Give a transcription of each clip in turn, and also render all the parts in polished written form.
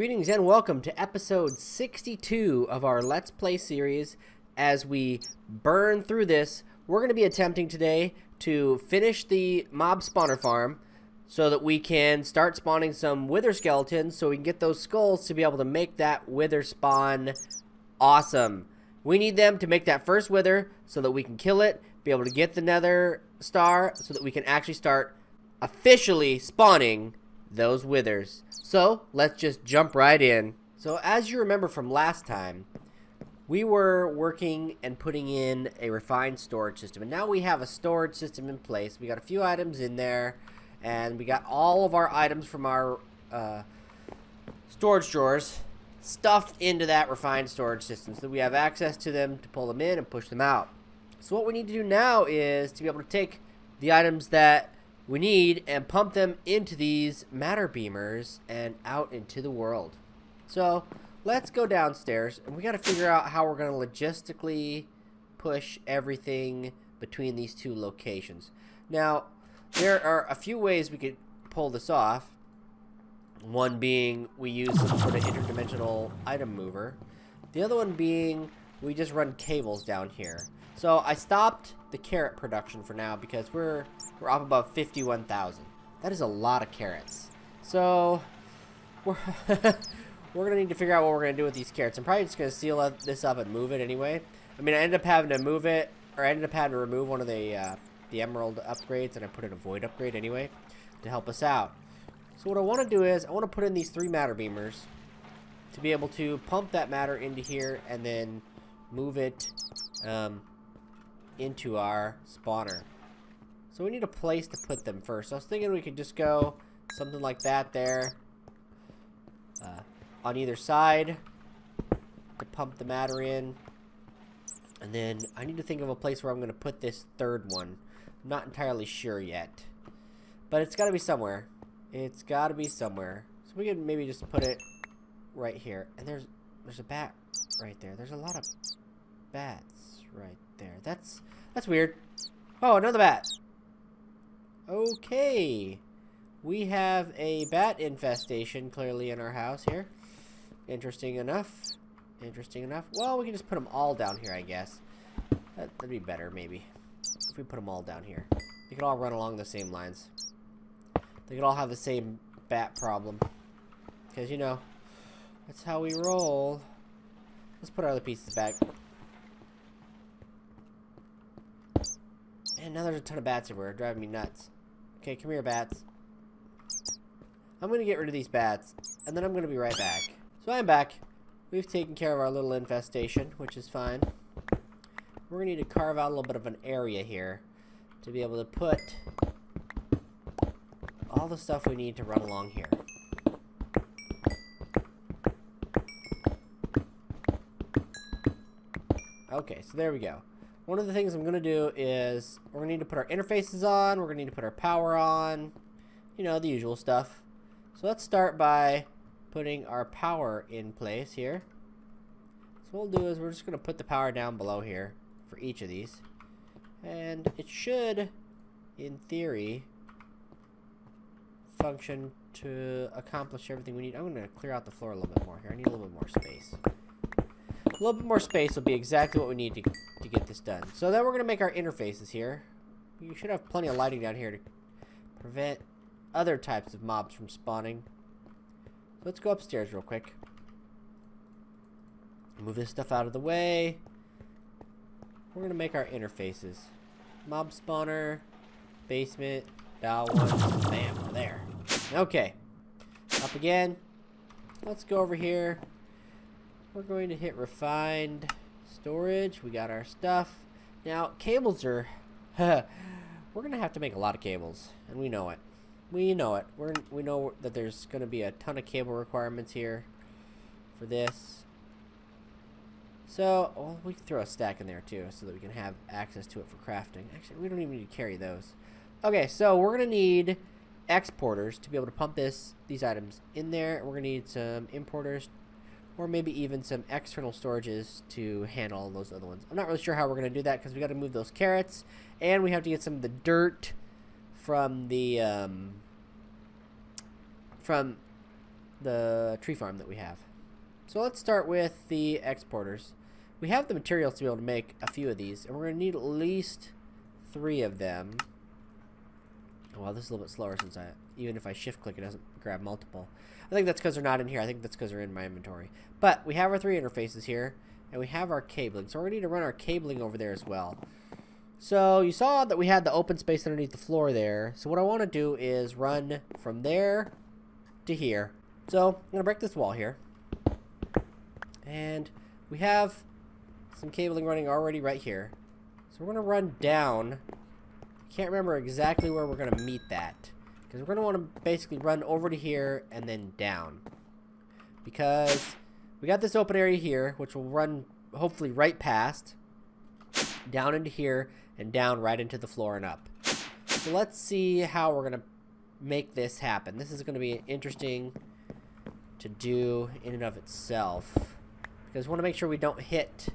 Greetings and welcome to episode 62 of our Let's Play series. As we burn through this, we're going to be attempting today to finish the mob spawner farm so that we can start spawning some wither skeletons so we can get those skulls to be able to make that wither spawn awesome. We need them to make that first wither so that we can kill it, be able to get the nether star so that we can actually start officially spawning those withers. So let's just jump right in. So as you remember from last time, we were working and putting in a refined storage system, and now we have a storage system in place. We got a few items in there, and we got all of our items from our storage drawers stuffed into that refined storage system so that we have access to them to pull them in and push them out. So what we need to do now is to be able to take the items that we need and pump them into these matter beamers and out into the world. So let's go downstairs, and we got to figure out how we're going to logistically push everything between these two locations. Now, there are a few ways we could pull this off. One being we use some sort of interdimensional item mover. The other one being we just run cables down here. So I stopped the carrot production for now because we're up about 51,000. That is a lot of carrots. So we're we're gonna need to figure out what we're gonna do with these carrots. I'm probably just gonna seal this up and move it anyway. I mean, I ended up having to move it, or I ended up having to remove one of the emerald upgrades, and I put in a void upgrade anyway to help us out. So what I want to do is I want to put in these 3 matter beamers to be able to pump that matter into here and then move it into our spawner. So we need a place to put them first. I was thinking we could just go something like that there on either side to pump the matter in. And then I need to think of a place where I'm going to put this third one. I'm not entirely sure yet. But it's got to be somewhere. It's got to be somewhere. So we can maybe just put it right here. And there's a bat right there. There's a lot of bats right there. That's weird. Oh, another bat. Okay. We have a bat infestation clearly in our house here. Interesting enough. Interesting enough. Well, we can just put them all down here, I guess. That'd be better, maybe. If we put them all down here. They could all run along the same lines. They could all have the same bat problem. Because, you know, that's how we roll. Let's put our other pieces back. And now there's a ton of bats everywhere, driving me nuts. Okay, come here, bats. I'm going to get rid of these bats, and then I'm going to be right back. So I'm back. We've taken care of our little infestation, which is fine. We're going to need to carve out a little bit of an area here to be able to put all the stuff we need to run along here. Okay, so there we go. One of the things I'm going to do is we're going to need to put our interfaces on. We're going to need to put our power on. You know, the usual stuff. So let's start by putting our power in place here. So what we'll do is we're just going to put the power down below here for each of these. And it should, in theory, function to accomplish everything we need. I'm going to clear out the floor a little bit more here. I need a little bit more space. A little bit more space will be exactly what we need to get this done. So then we're going to make our interfaces here. You should have plenty of lighting down here to prevent other types of mobs from spawning. So let's go upstairs real quick. Move this stuff out of the way. We're going to make our interfaces. Mob spawner, basement, dial 1, bam, there. Okay. Up again. Let's go over here. We're going to hit refined storage. We got our stuff. Now, cables are... we're going to have to make a lot of cables. And we know it. We know it. We know that there's going to be a ton of cable requirements here for this. So, well, we can throw a stack in there too so that we can have access to it for crafting. Actually, we don't even need to carry those. Okay, so we're going to need exporters to be able to pump these items in there. We're going to need some importers, or maybe even some external storages to handle all those other ones. I'm not really sure how we're going to do that because we got to move those carrots, and we have to get some of the dirt from the the tree farm that we have. So let's start with the exporters. We have the materials to be able to make a few of these, and we're going to need at least 3 of them. Well, this is a little bit slower since even if I shift click, it doesn't grab multiple. I think that's because they're not in here. I think that's because they're in my inventory. But we have our 3 interfaces here, and we have our cabling. So we're going to need to run our cabling over there as well. So you saw that we had the open space underneath the floor there. So what I want to do is run from there to here. So I'm going to break this wall here. And we have some cabling running already right here. So we're going to run down. Can't remember exactly where we're going to meet that. Because we're going to want to basically run over to here and then down. Because we got this open area here, which will run hopefully right past. Down into here and down right into the floor and up. So let's see how we're going to make this happen. This is going to be interesting to do in and of itself. Because we want to make sure we don't hit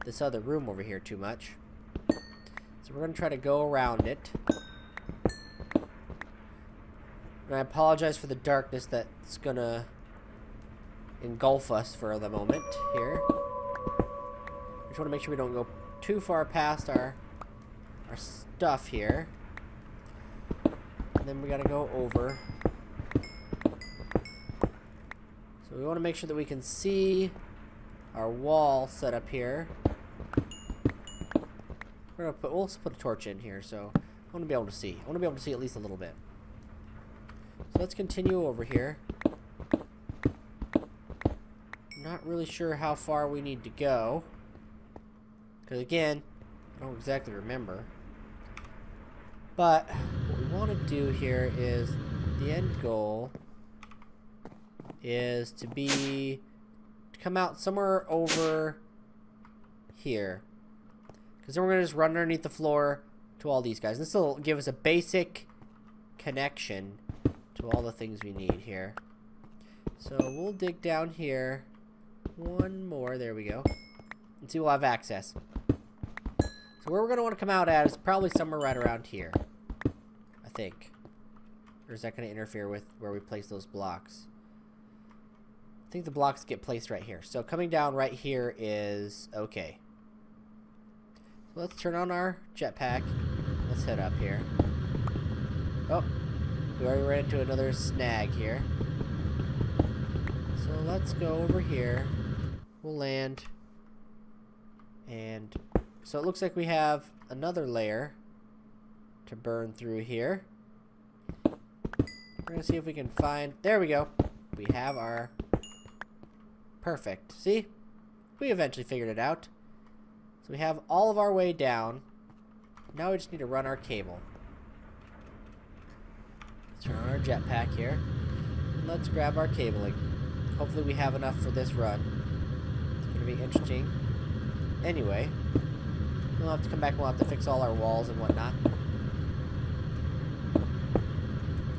this other room over here too much. So we're going to try to go around it. And I apologize for the darkness that's going to engulf us for the moment here. Just want to make sure we don't go too far past our stuff here. And then we got to go over. So we want to make sure that we can see our wall set up here. We'll put a torch in here, so I want to be able to see. I want to be able to see at least a little bit. So let's continue over here. Not really sure how far we need to go. Because again, I don't exactly remember. But what we want to do here is the end goal is to come out somewhere over here. Because then we're going to just run underneath the floor to all these guys. This will give us a basic connection to all the things we need here. So we'll dig down here. One more. There we go. And see, we'll have access. So where we're going to want to come out at is probably somewhere right around here. I think. Or is that going to interfere with where we place those blocks? I think the blocks get placed right here. So coming down right here is okay. So let's turn on our jetpack. Let's head up here. Oh, we already ran into another snag here. So let's go over here. We'll land. And so it looks like we have another layer to burn through here. We're going to see if we can find... There we go. We have our... Perfect. See? We eventually figured it out. So we have all of our way down. Now we just need to run our cable. Let's turn on our jetpack here. And let's grab our cabling. Hopefully we have enough for this run. It's going to be interesting. Anyway, we'll have to come back. We'll have to fix all our walls and whatnot.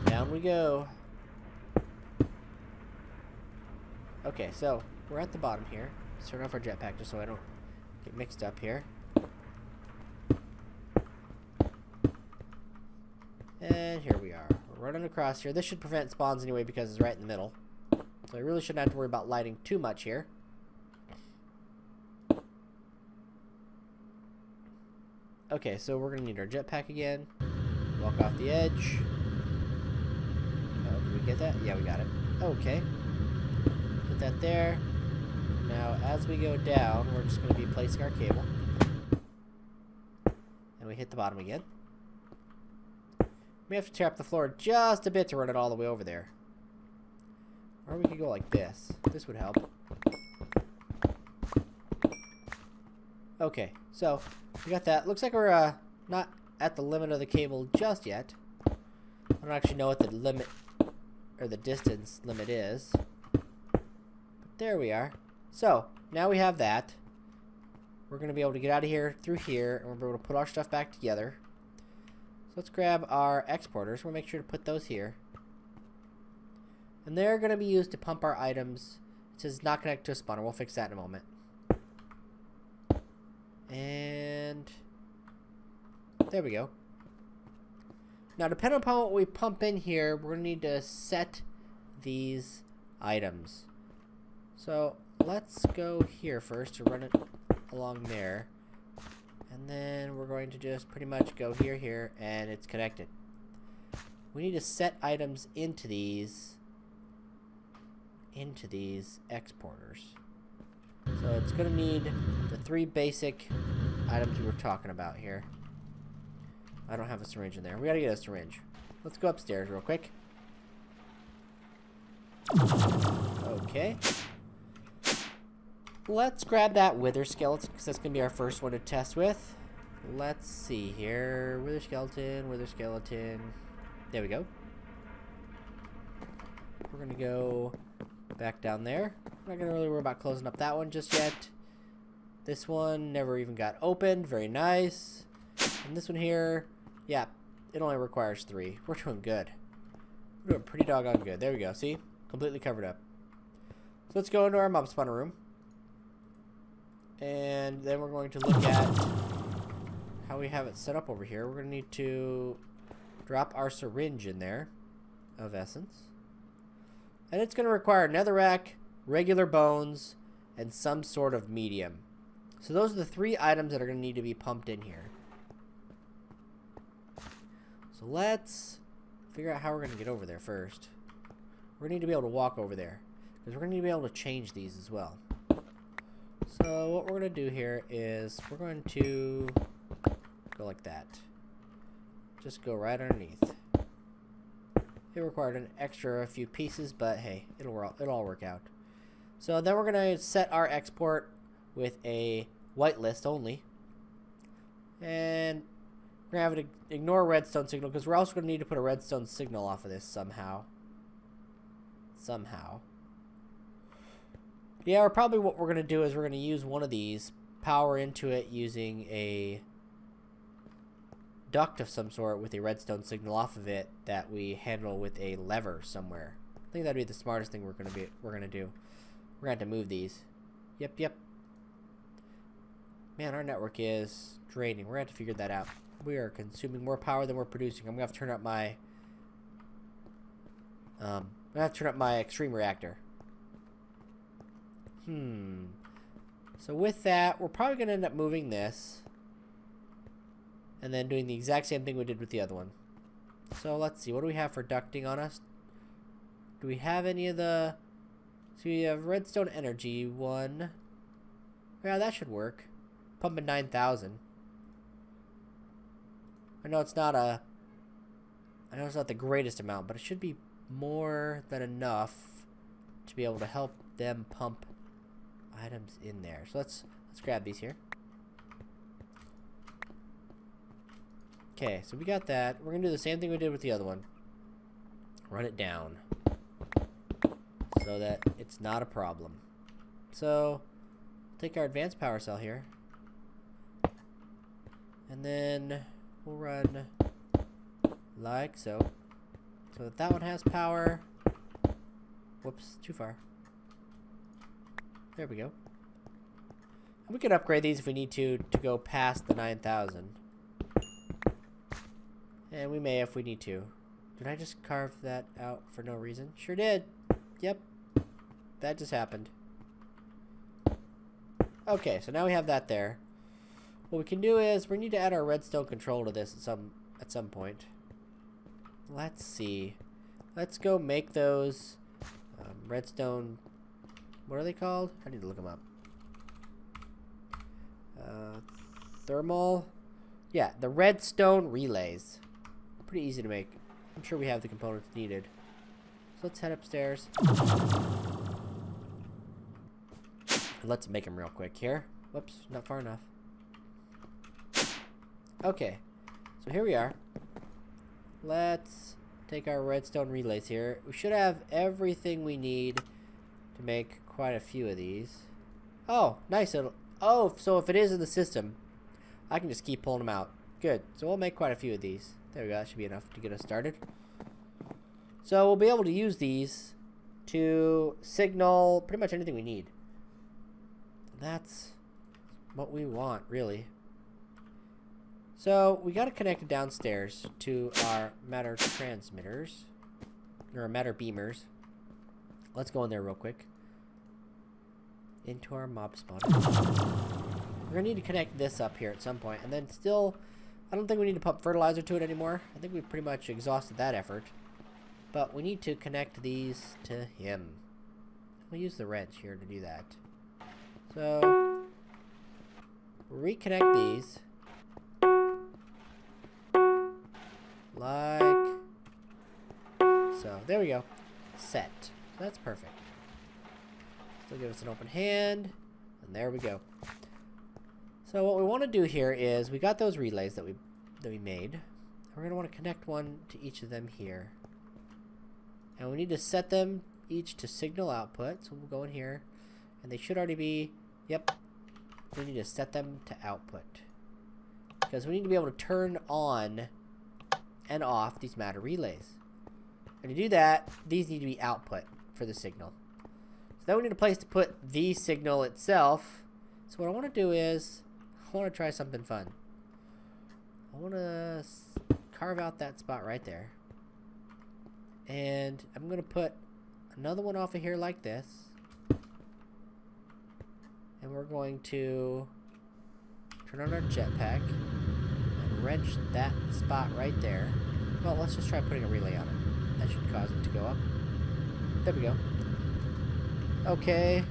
Down we go. Okay, so we're at the bottom here. Let's turn off our jetpack just so I don't get mixed up here. And here we are. We're running across here. This should prevent spawns anyway because it's right in the middle. So I really shouldn't have to worry about lighting too much here. Okay, so we're going to need our jetpack again. Walk off the edge. Oh, did we get that? Yeah, we got it. Okay. Put that there. Now, as we go down, we're just going to be placing our cable. And we hit the bottom again. We have to tear up the floor just a bit to run it all the way over there. Or we could go like this. This would help. Okay, so we got that. Looks like we're not at the limit of the cable just yet. I don't actually know what the limit or the distance limit is. But there we are. So now we have that. We're going to be able to get out of here through here, and we'll be able to put our stuff back together. So let's grab our exporters. We'll make sure to put those here. And they're going to be used to pump our items. It says not connect to a spawner. We'll fix that in a moment. And there we go. Now, depending upon what we pump in here, we're going to need to set these items. So let's go here first to run it along there. And then we're going to just pretty much go here, and it's connected. We need to set items into these exporters. So it's going to need the 3 basic items we were talking about here. I don't have a syringe in there. We got to get a syringe. Let's go upstairs real quick. Okay. Let's grab that wither skeleton, because that's going to be our first one to test with. Let's see here. Wither skeleton, wither skeleton. There we go. We're going to go back down there. I'm not going to really worry about closing up that one just yet. This one never even got opened. Very nice. And this one here, yeah, it only requires 3. We're doing good. We're doing pretty doggone good. There we go. See? Completely covered up. So let's go into our mob spawner room. And then we're going to look at how we have it set up over here. We're going to need to drop our syringe in there of essence. And it's going to require netherrack, regular bones, and some sort of medium. So those are the 3 items that are going to need to be pumped in here. So let's figure out how we're going to get over there first. We're going to need to be able to walk over there, because we're going to need to be able to change these as well. So what we're going to do here is we're going to go like that. Just go right underneath. It required an extra few pieces, but hey, it'll all work out. So then we're going to set our export with a whitelist only. And we're going to have to ignore redstone signal, because we're also going to need to put a redstone signal off of this somehow. Yeah, or probably what we're going to do is we're going to use one of these, power into it using a duct of some sort with a redstone signal off of it that we handle with a lever somewhere. I think that'd be the smartest thing we're going to do. We're going to have to move these. Yep. Man, our network is draining. We're going to have to figure that out. We are consuming more power than we're producing. I'm going to have to turn up my extreme reactor. So with that, we're probably going to end up moving this. And then doing the exact same thing we did with the other one. So let's see. What do we have for ducting on us? Do we have any of the... So we have redstone energy 1. Yeah, that should work. Pumping 9,000. I know it's not the greatest amount, but it should be more than enough to be able to help them pump items in there. So let's grab these here. Okay, so we got that. We're gonna do the same thing we did with the other one. Run it down so that it's not a problem. So take our advanced power cell here, and then we'll run like so. So that one has power. Whoops, too far. There we go. And we can upgrade these if we need to go past the 9,000. And we may if we need to. Did I just carve that out for no reason? Sure did. Yep. That just happened. Okay, so now we have that there. What we can do is we need to add our redstone control to this at some point. Let's see. Let's go make those redstone... What are they called? I need to look them up. Thermal... Yeah, the redstone relays. Pretty easy to make. I'm sure we have the components needed. So let's head upstairs. Let's make them real quick here. Whoops, not far enough. Okay, so here we are. Let's take our redstone relays here. We should have everything we need to make quite a few of these. Oh, nice. Oh, so if it is in the system, I can just keep pulling them out. Good. So we'll make quite a few of these. There we go. That should be enough to get us started. So we'll be able to use these to signal pretty much anything we need. That's what we want, really. So we got to connect it downstairs to our matter transmitters, or matter beamers. let's go in there real quick. Into our mob spawner. We're gonna need to connect this up here at some point, and then still, I don't think we need to pump fertilizer to it anymore. I think we've pretty much exhausted that effort. But we need to connect these to him. We'll use the wrench here to do that. So, reconnect these. Like so. There we go. Set. That's perfect. Still give us an open hand. And there we go. So what we want to do here is, we got those relays that we made. We're going to want to connect one to each of them here. And we need to set them each to signal output. So we'll go in here. And they should already be, yep. We need to set them to output. Because we need to be able to turn on and off these matter relays. And to do that, these need to be output for the signal. So then we need a place to put the signal itself. So what I want to do is, I want to try something fun. I want to carve out that spot right there. And I'm going to put another one off of here like this. And we're going to turn on our jetpack and wrench that spot right there. Well, let's just try putting a relay on it. That should cause it to go up. There we go. Okay.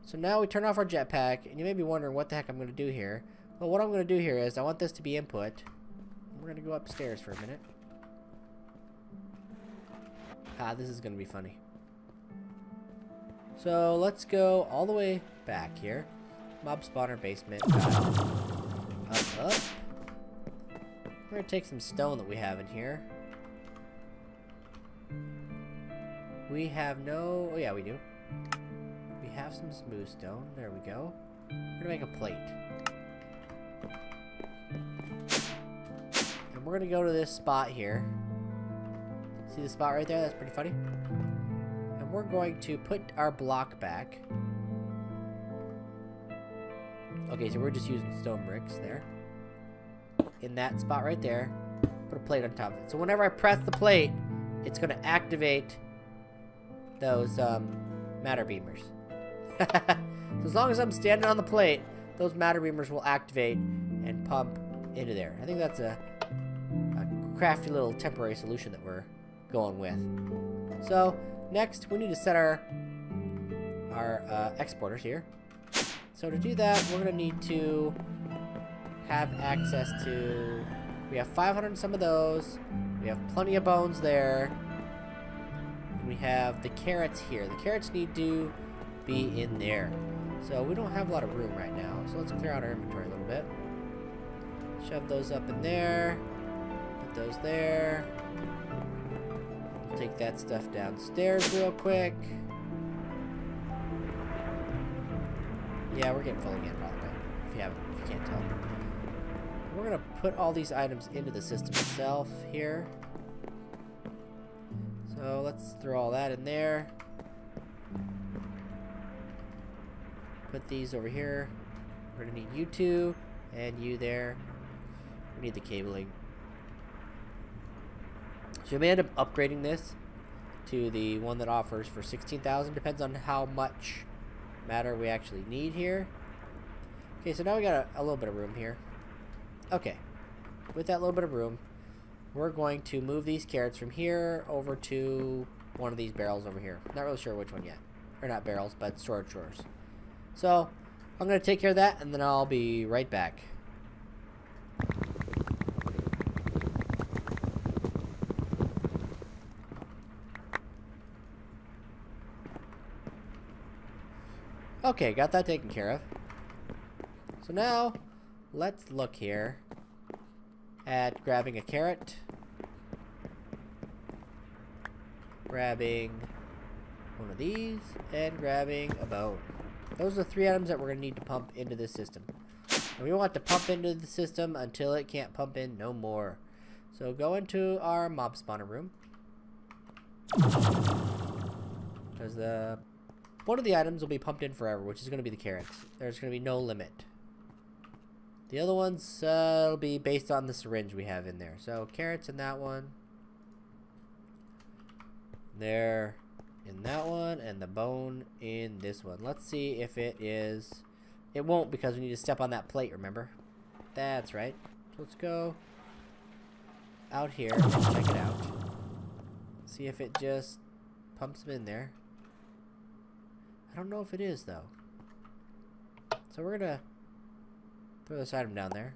So now we turn off our jetpack, and you may be wondering what the heck I'm going to do here. Well, what I'm going to do here is, I want this to be input. We're going to go upstairs for a minute. This is going to be funny. So let's go all the way back here. Mob spawner basement. Up. We're going to take some stone that we have in here. We have no... Oh yeah, we do. We have some smooth stone. There we go. We're going to make a plate. And we're going to go to this spot here. See the spot right there? That's pretty funny. And we're going to put our block back. Okay, so we're just using stone bricks there. In that spot right there. Put a plate on top of it. So whenever I press the plate, it's going to activate those matter beamers. So as long as I'm standing on the plate, those matter beamers will activate and pump into there. I think that's a crafty little temporary solution that we're going with. So next we need to set our exporters here. So to do that, we're going to need to have access to... We have 500 and some of those. We have plenty of bones there. We have the carrots here. The carrots need to be in there. So we don't have a lot of room right now. So let's clear out our inventory a little bit. Shove those up in there. Put those there. We'll take that stuff downstairs real quick. Yeah, we're getting full again, by the way. If you can't tell. We're gonna put all these items into the system itself here. So let's throw all that in there. Put these over here. We're gonna need you two and you there. We need the cabling. So we may end up upgrading this to the one that offers for 16,000. Depends on how much matter we actually need here. Okay, so now we got a little bit of room here. Okay, with that little bit of room, we're going to move these carrots from here over to one of these barrels over here. Not really sure which one yet. Or not barrels, but storage drawers. So, I'm going to take care of that, and then I'll be right back. Okay, got that taken care of. So now, let's look here at grabbing a carrot, grabbing one of these, and grabbing a bone. Those are the 3 items that we're going to need to pump into this system. And we want to pump into the system until it can't pump in no more. So go into our mob spawner room. Because one of the items will be pumped in forever, which is going to be the carrots. There's going to be no limit. The other ones will be based on the syringe we have in there. So carrots in that one. There. in that one, and the bone in this one. Let's see if it is... It won't, because we need to step on that plate, remember? That's right. So let's go out here and check it out. See if it just pumps them in there. I don't know if it is, though. So we're gonna throw this item down there.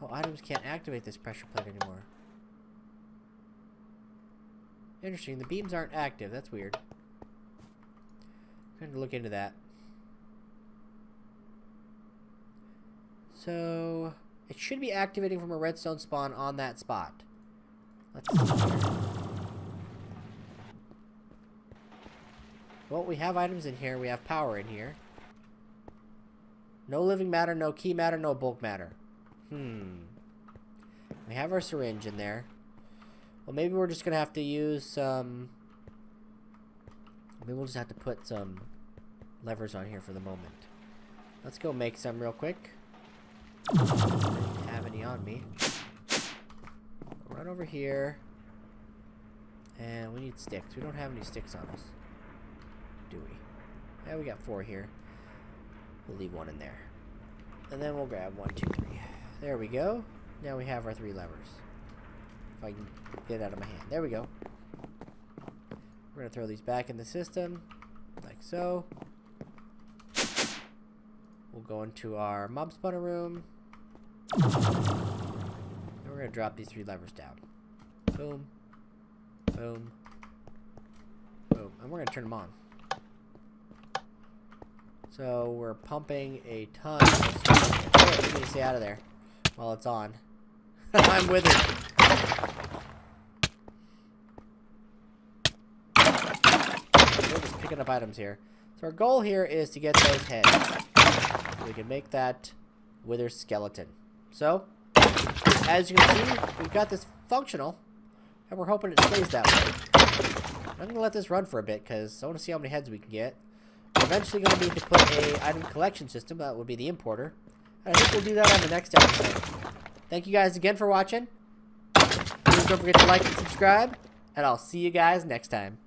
Oh, items can't activate this pressure plate anymore. Interesting, the beams aren't active. That's weird. I'm going to look into that. So, it should be activating from a redstone spawn on that spot. Let's see here. Well, we have items in here. We have power in here. No living matter, no key matter, no bulk matter. We have our syringe in there. Well, maybe we're just going to have to use some... Maybe we'll just have to put some levers on here for the moment. Let's go make some real quick. I don't have any on me. Run over here. And we need sticks. We don't have any sticks on us. Do we? Yeah, we got 4 here. We'll leave 1 in there. And then we'll grab 1, 2, 3. There we go. Now we have our 3 levers. If I can get it out of my hand. There we go. We're going to throw these back in the system. Like so. We'll go into our mob spawner room. And we're going to drop these 3 levers down. Boom. Boom. Boom. And we're going to turn them on. So we're pumping a ton of stuff. Oh, you need to stay out of there while it's on. I'm with it. We're just picking up items here. So our goal here is to get those heads. We can make that wither skeleton. So, as you can see, we've got this functional, and we're hoping it stays that way. I'm going to let this run for a bit, because I want to see how many heads we can get. We're eventually going to need to put a item collection system. That would be the importer. And I think we'll do that on the next episode. Thank you guys again for watching. Please don't forget to like and subscribe, and I'll see you guys next time.